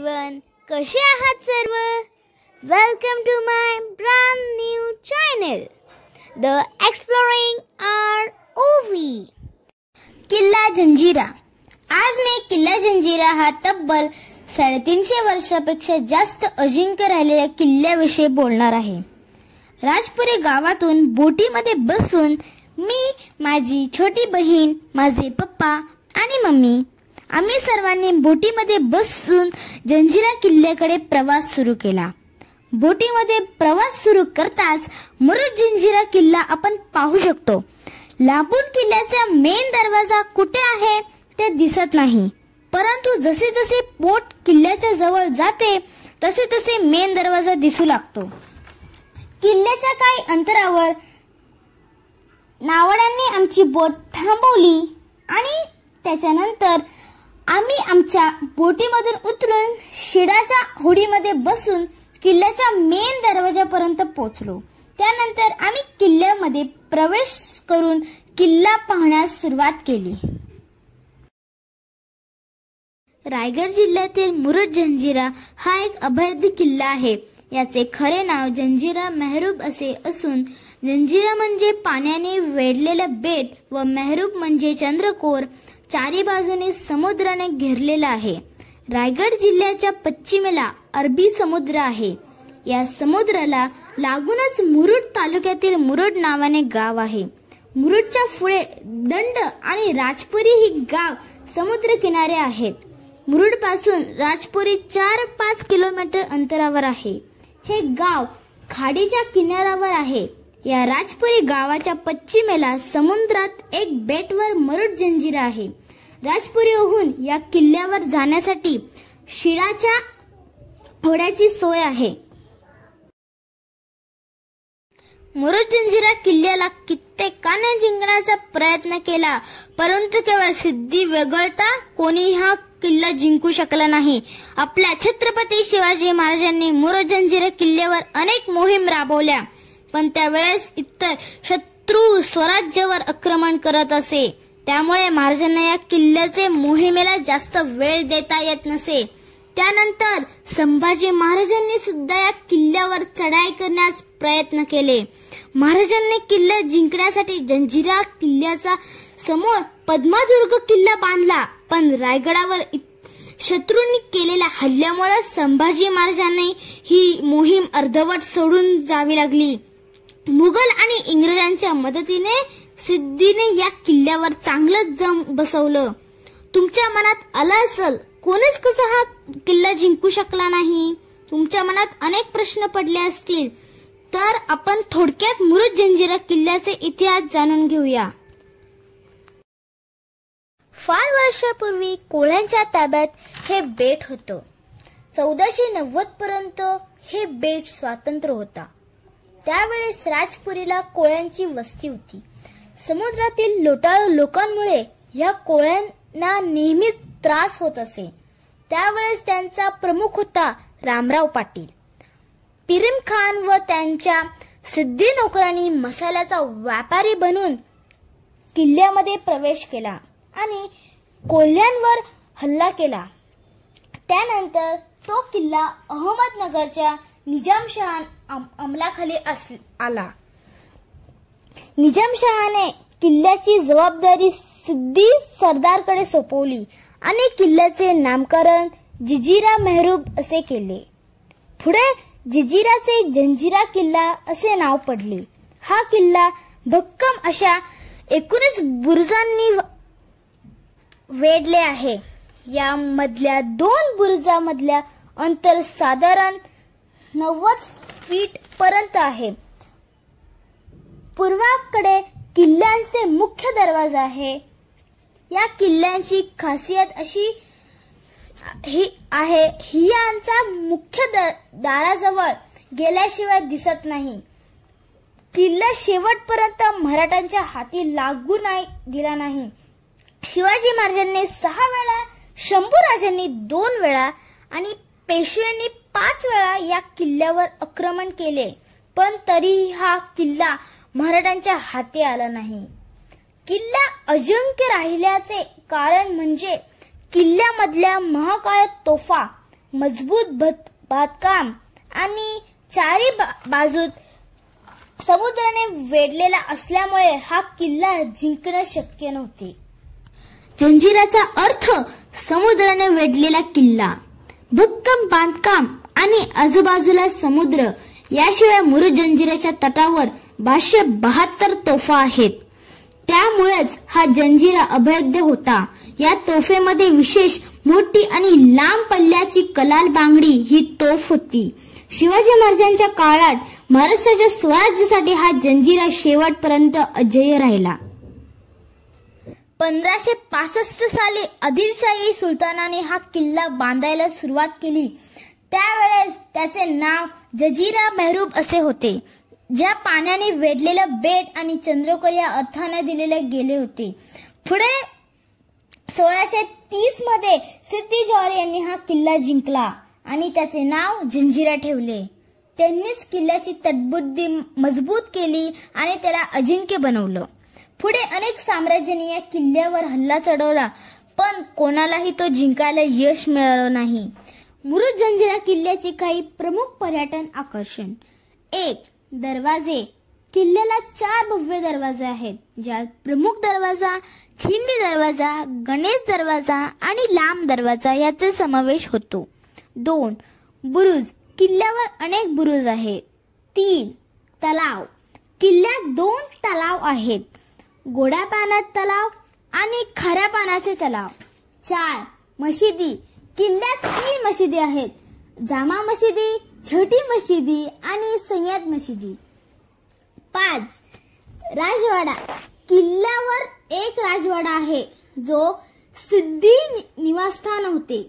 Everyone, कसे आहात सर्व? Welcome to my brand new channel the exploring ROV. किल्ला जंजिरा. आज मी किल्ला जंजिरा हा तब्बल 350 वर्षापेक्षा जास्त अजिंक्य राहिलेल्या किल्ल्याविषयी बोलणार आहे. राजपुरी गावातून बोटीमध्ये बसून मी, माझी छोटी बहीण, माझे पप्पा आणि मम्मी आम्ही सर्वांनी बोटीमध्ये बसून जंजिरा किल्ल्याकडे प्रवास सुरू केला. बोटीमध्ये प्रवास सुरू करताच मुरुड जंजिरा किल्ला आपण पाहू शकतो. लांबून किल्ल्याचा मेन दरवाजा कुठे आहे ते दिसत नाही, परंतु जसे जसे बोट किल्ल्याच्या जवळ जाते तसे तसे मेन दरवाजा दिसू लागतो. किल्ल्याच्या काही अंतरावर नावाड्यांनी आमची बोट थांबवली आणि त्याच्यानंतर आम्ही आमच्या बोटीमधून उतरून शिडाच्या होडीमध्ये बसून किल्ल्याच्या मेन दरवाजापर्यंत पोहोचलो. त्यानंतर आम्ही किल्ल्यामध्ये प्रवेश करून किल्ला पाहण्यास सुरुवात केली. रायगड जिल्ह्यातील मुरुड जंजिरा हा एक अभेद्य किल्ला आहे. याचे खरे नाव जंजिरा मेहरूब असे असून जंजिरा म्हणजे पाण्याने वेढलेलं बेट व मेहरूब म्हणजे चंद्रकोर. चारी बाजूने समुद्राने घेरलेला आहे. रायगड जिल्ह्याच्या पश्चिमेला अरबी समुद्र आहे. या समुद्राला लागूनच मुरुड तालुक्यातील मुरुड नावाने गाव आहे. मुरुडच्या पुढे दंड आणि राजपुरी ही गाव समुद्र किनारे आहेत. मुरुड पासून राजपुरी 4-5 किलोमीटर अंतरावर आहे. हे गाव खाडीच्या किनाऱ्यावर आहे. या राजपुरी गावाच्या पश्चिमेला समुद्रात एक बेटवर मुरुड जंजिरा आहे. राजपुरीहून या किल्ल्यावर जाण्यासाठी शिडाच्या होड्याची सोय आहे. मुरुड जंजिरा किल्ल्याला कित्येकाने जिंकण्याचा प्रयत्न केला, परंतु केवळ सिद्धी वगळता कोणी हा किल्ला जिंकू शकला नाही. आपल्या छत्रपती शिवाजी महाराजांनी मुरुड जंजिरा किल्ल्यावर अनेक मोहीम राबवल्या, पण त्यावेळेस इतर शत्रू स्वराज्यावर आक्रमण करत असे. त्यामुळे महाराजांना या किल्ल्याचे मोहिमेला जास्त वेळ देता येत नसे. त्यानंतर संभाजी महाराजांनी सुद्धा या किल्ल्यावर चढाई करण्यास प्रयत्न केले. महाराजांनी किल्ला जिंकण्यासाठी जंजिरा किल्ल्याचा समोर पद्मादुर्ग किल्ला बांधला, पण रायगडावर शत्रूंनी केलेल्या हल्ल्यामुळे संभाजी महाराजांनी ही मोहीम अर्धवट सोडून जावी लागली. मुघल आणि इंग्रजांच्या मदतीने सिद्धीने या किल्ल्यावर चांगलं जम बसवलं. तुमच्या मनात आलं असेल, कोणीच कसा हा किल्ला जिंकू शकला नाही? तुमच्या मनात अनेक प्रश्न पडले असतील, तर आपण थोडक्यात मुरुड जंजिरा किल्ल्याचे इतिहास जाणून घेऊया. फार वर्षापूर्वी कोळ्यांच्या ताब्यात हे बेट होतं. 1490 पर्यंत हे बेट स्वतंत्र होता. त्यावेळेस राजपुरीला कोळ्यांची वस्ती होती. समुद्रातील लोटाळू लोकांमुळे या कोळ्यांना नेहमी त्रास होत असे. त्यावेळेस त्यांचा प्रमुख होता रामराव पाटील. पिरीम खान व त्यांच्या सिद्धी नोकरांनी मसाल्याचा व्यापारी बनून किल्ल्यामध्ये प्रवेश केला आणि कोल्ह्यांवर हल्ला केला. त्यानंतर तो किल्ला अहमदनगरच्या निजामशहा अंमलाखाली आला. निजामशहाने किल्ल्याची जबाबदारी सिद्धी सरदारकडे सोपवली आणि किल्ल्याचे नामकरण जंजिरा मेहरूब असे केले. पुढे जंजिराचे जंजिरा किल्ला असे नाव पडले. हा किल्ला भक्कम अशा 19 बुरुजांनी वेढले आहे. या मधल्या 2 बुरुजामधल्या अंतर साधारण 90 फीट पर्यंत आहे. पूर्वेकडे किल्ल्याचे मुख्य दरवाजा आहे. या किल्ल्याची खासियत अशी आहे, हियांचा मुख्य दाराजवळ गेल्याशिवाय दिसत नाही. किल्ला शेवटपर्यंत मराठ्यांच्या हाती लागू दिला नाही. शिवाजी महाराजांनी 6 वेळा, शंभूराजांनी 2 वेळा आणि पेशव्यांनी 5 वेळा या किल्ल्यावर आक्रमण केले, पण तरीही हा किल्ला मराठ्यांच्या हाती आला नाही. किल्ला अजिंक्य राहिल्याचे कारण म्हणजे किल्ल्यामधल्या महाकाय तोफा मजबूत बांधकाम आणि चारी बाजूत समुद्राने वेढलेला असल्यामुळे हा किल्ला जिंकणे शक्य नव्हते. जंजिराचा अर्थ समुद्राने वेढलेला किल्ला. भक्कम बांधकाम आणि आजूबाजूला समुद्र. याशिवाय मुरुड जंजिराच्या तटावर 572 तोफा आहेत. त्यामुळेच हा जंजिरा अभेद्य होता. या तोफेमध्ये विशेष मोठी आणि लांब पल्ल्याची कलाल बांगडी ही तोफ होती. शिवाजी महाराजांच्या काळात महाराष्ट्राच्या स्वराज्यासाठी हा जंजिरा शेवटपर्यंत अजेय राहिला. 1565 साली आदिलशाही सुलतानाने हा किल्ला बांधायला सुरुवात केली. त्यावेळेस त्याचे नाव जंजिरा मेहरूब असे होते, ज्या पाण्याने वेढलेलं बेट आणि चंद्रकोर या अर्थाने दिलेले गेले होते. पुढे 1630 मध्ये सिद्दी जोहर यांनी हा किल्ला जिंकला आणि त्याचे नाव जंजिरा ठेवले. त्यांनीच किल्ल्याची तटबंदी मजबूत केली आणि त्याला अजिंक्य बनवलं. पुढे अनेक साम्राज्यांनी या किल्ल्यावर हल्ला चढवला, पण कोणालाही तो जिंकायला यश मिळालं नाही. मुरुड जंजिरा किल्ल्याची काही प्रमुख पर्यटन आकर्षण. 1. दरवाजे. किल्ल्याला 4 भव्य दरवाजे आहेत, ज्यात प्रमुख दरवाजा, खिंडी दरवाजा, गणेश दरवाजा आणि लांब दरवाजा याचा समावेश होतो. 2. बुरुज. किल्ल्यावर अनेक बुरुज आहेत. 3. तलाव. किल्ल्यात 2 तलाव आहेत, गोड्या पाण्यात तलाव आणि खाऱ्या पाण्याचे तलाव. 4. मशिदी. किल्ल्यात 3 मशिदी आहेत, जामा मशिदी, छोटी मशिदी आणि सय्यद मशिदी. 5. राजवाडा. किल्ल्यावर एक राजवाडा आहे, जो सिद्दी निवासस्थान होते.